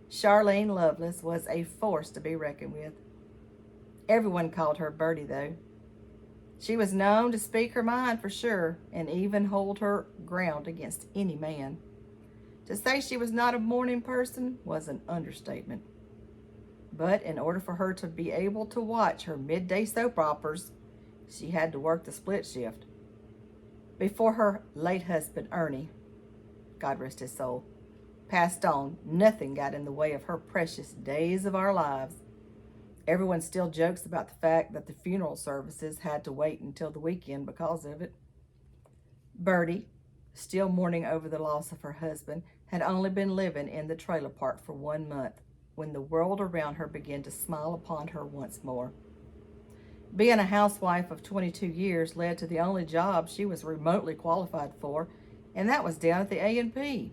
Charlene Lovelace was a force to be reckoned with. Everyone called her Birdie, though. She was known to speak her mind for sure, and even hold her ground against any man. To say she was not a morning person was an understatement. But in order for her to be able to watch her midday soap operas, she had to work the split shift. Before her late husband, Ernie, God rest his soul, passed on, nothing got in the way of her precious days of our lives. Everyone still jokes about the fact that the funeral services had to wait until the weekend because of it. Birdie, still mourning over the loss of her husband, had only been living in the trailer park for 1 month when the world around her began to smile upon her once more. Being a housewife of 22 years led to the only job she was remotely qualified for, and that was down at the A&P.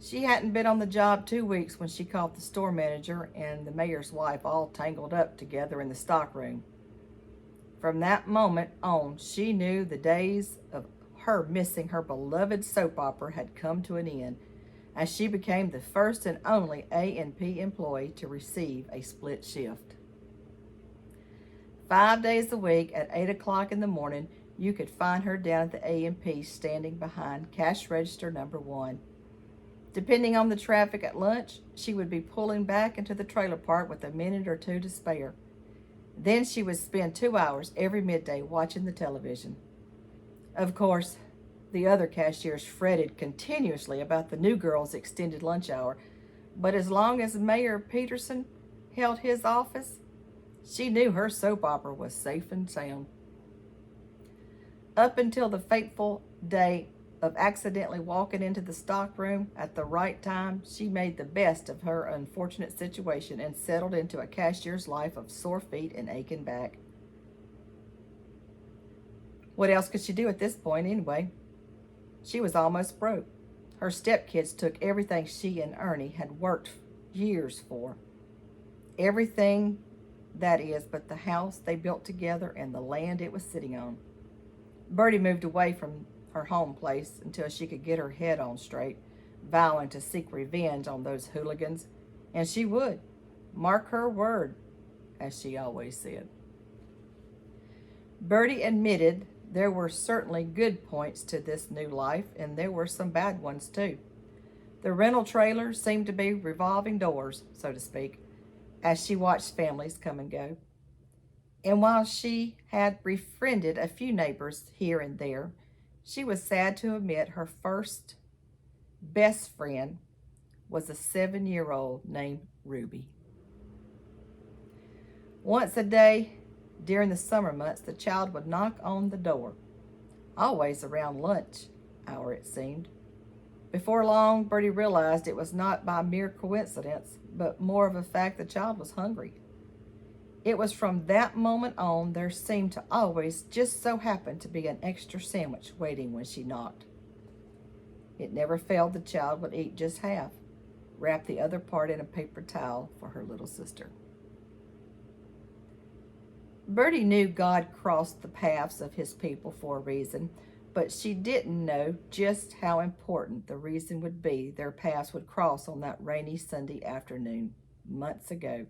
She hadn't been on the job 2 weeks when she caught the store manager and the mayor's wife all tangled up together in the stockroom. From that moment on, she knew the days of her missing her beloved soap opera had come to an end, as she became the first and only A&P employee to receive a split shift. 5 days a week at 8 o'clock in the morning, you could find her down at the A&P standing behind cash register number 1. Depending on the traffic at lunch, she would be pulling back into the trailer park with a minute or two to spare. Then she would spend 2 hours every midday watching the television. Of course, the other cashiers fretted continuously about the new girl's extended lunch hour, but as long as Mayor Peterson held his office, she knew her soap opera was safe and sound. Up until the fateful day of accidentally walking into the stockroom at the right time, she made the best of her unfortunate situation and settled into a cashier's life of sore feet and aching back. What else could she do at this point anyway? She was almost broke. Her stepkids took everything she and Ernie had worked years for. Everything, that is, but the house they built together and the land it was sitting on. Birdie moved away from her home place until she could get her head on straight, vowing to seek revenge on those hooligans, and she would. Mark her word, as she always said. Birdie admitted there were certainly good points to this new life, and there were some bad ones too. The rental trailers seemed to be revolving doors, so to speak, as she watched families come and go. And while she had befriended a few neighbors here and there, she was sad to admit her first best friend was a 7-year-old named Ruby. Once a day during the summer months, the child would knock on the door, always around lunch hour it seemed. Before long, Birdie realized it was not by mere coincidence, but more of a fact the child was hungry. It was from that moment on there seemed to always just so happen to be an extra sandwich waiting when she knocked. It never failed the child would eat just half, wrap the other part in a paper towel for her little sister. Birdie knew God crossed the paths of his people for a reason, but she didn't know just how important the reason would be their paths would cross on that rainy Sunday afternoon, months ago.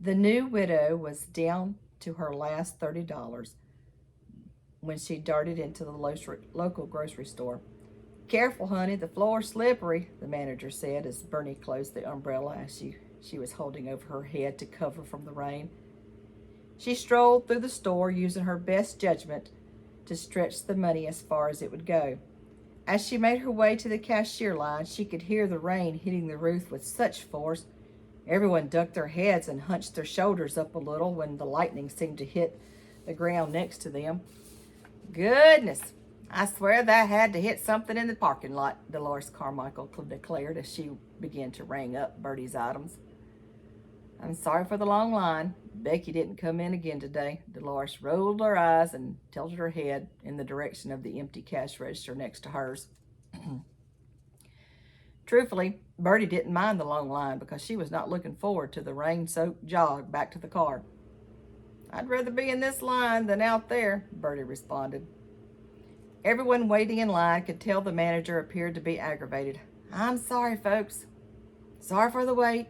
The new widow was down to her last $30 when she darted into the local grocery store. "Careful, honey, the floor's slippery," the manager said as Bernie closed the umbrella as she was holding over her head to cover from the rain. She strolled through the store using her best judgment to stretch the money as far as it would go. As she made her way to the cashier line, she could hear the rain hitting the roof with such force. Everyone ducked their heads and hunched their shoulders up a little when the lightning seemed to hit the ground next to them. "Goodness, I swear that had to hit something in the parking lot," Dolores Carmichael declared as she began to ring up Birdie's items. "I'm sorry for the long line. Becky didn't come in again today." Dolores rolled her eyes and tilted her head in the direction of the empty cash register next to hers. Truthfully, Birdie didn't mind the long line because she was not looking forward to the rain-soaked jog back to the car. "I'd rather be in this line than out there," Birdie responded. Everyone waiting in line could tell the manager appeared to be aggravated. "I'm sorry, folks." Sorry for the wait.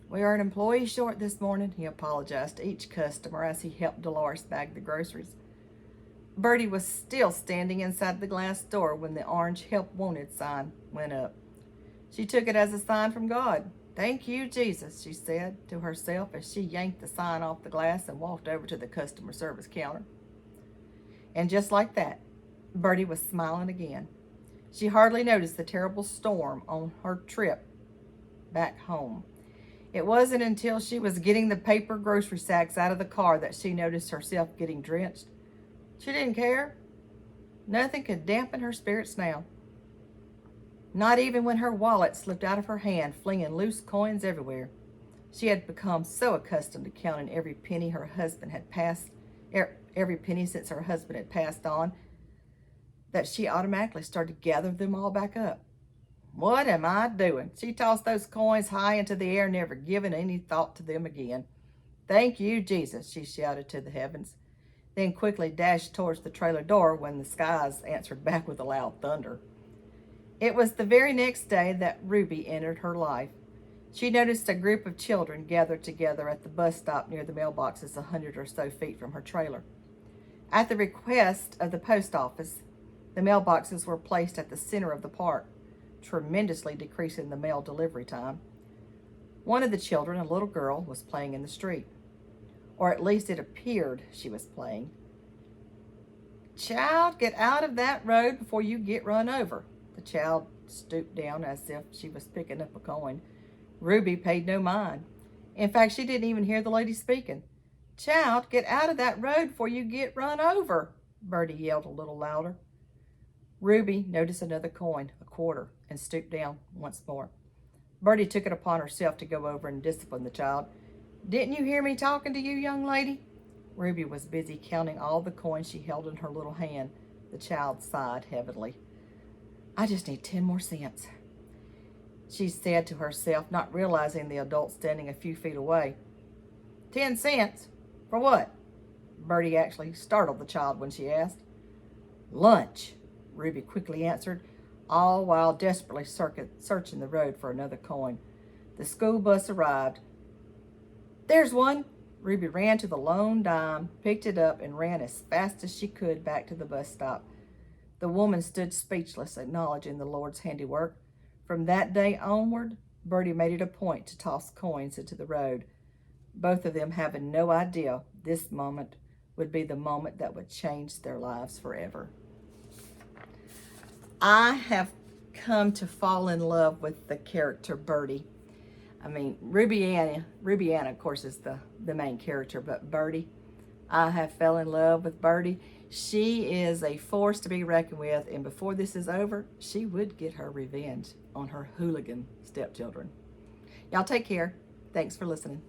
We are an employee short this morning, he apologized to each customer as he helped Dolores bag the groceries. Birdie was still standing inside the glass door when the orange help wanted sign went up. She took it as a sign from God. Thank you, Jesus, she said to herself as she yanked the sign off the glass and walked over to the customer service counter. And just like that, Birdie was smiling again. She hardly noticed the terrible storm on her trip back home. It wasn't until she was getting the paper grocery sacks out of the car that she noticed herself getting drenched. She didn't care. Nothing could dampen her spirits now. Not even when her wallet slipped out of her hand, flinging loose coins everywhere. She had become so accustomed to counting every penny every penny since her husband had passed on, that she automatically started to gather them all back up. What am I doing? She tossed those coins high into the air, never giving any thought to them again. Thank you, Jesus, she shouted to the heavens, then quickly dashed towards the trailer door when the skies answered back with a loud thunder. It was the very next day that Ruby entered her life. She noticed a group of children gathered together at the bus stop near the mailboxes 100 or so feet from her trailer. At the request of the post office, the mailboxes were placed at the center of the park, tremendously decreasing the mail delivery time. One of the children, a little girl, was playing in the street. Or at least it appeared she was playing. Child, get out of that road before you get run over. The child stooped down as if she was picking up a coin. Ruby paid no mind. In fact, she didn't even hear the lady speaking. Child, get out of that road before you get run over, Birdie yelled a little louder. Ruby noticed another coin, a quarter, and stooped down once more. Birdie took it upon herself to go over and discipline the child. Didn't you hear me talking to you, young lady? Ruby was busy counting all the coins she held in her little hand. The child sighed heavily. I just need 10 more cents, she said to herself, not realizing the adult standing a few feet away. 10 cents? For what? Birdie actually startled the child when she asked. Lunch, Ruby quickly answered, all while desperately searching the road for another coin. The school bus arrived. There's one. Ruby ran to the lone dime, picked it up, and ran as fast as she could back to the bus stop. The woman stood speechless, acknowledging the Lord's handiwork. From that day onward, Birdie made it a point to toss coins into the road, both of them having no idea this moment would be the moment that would change their lives forever. I have come to fall in love with the character Birdie. I mean, Ruby Ann, of course, is the main character, but Birdie, I have fell in love with Birdie. She is a force to be reckoned with, and before this is over, she would get her revenge on her hooligan stepchildren. Y'all take care. Thanks for listening.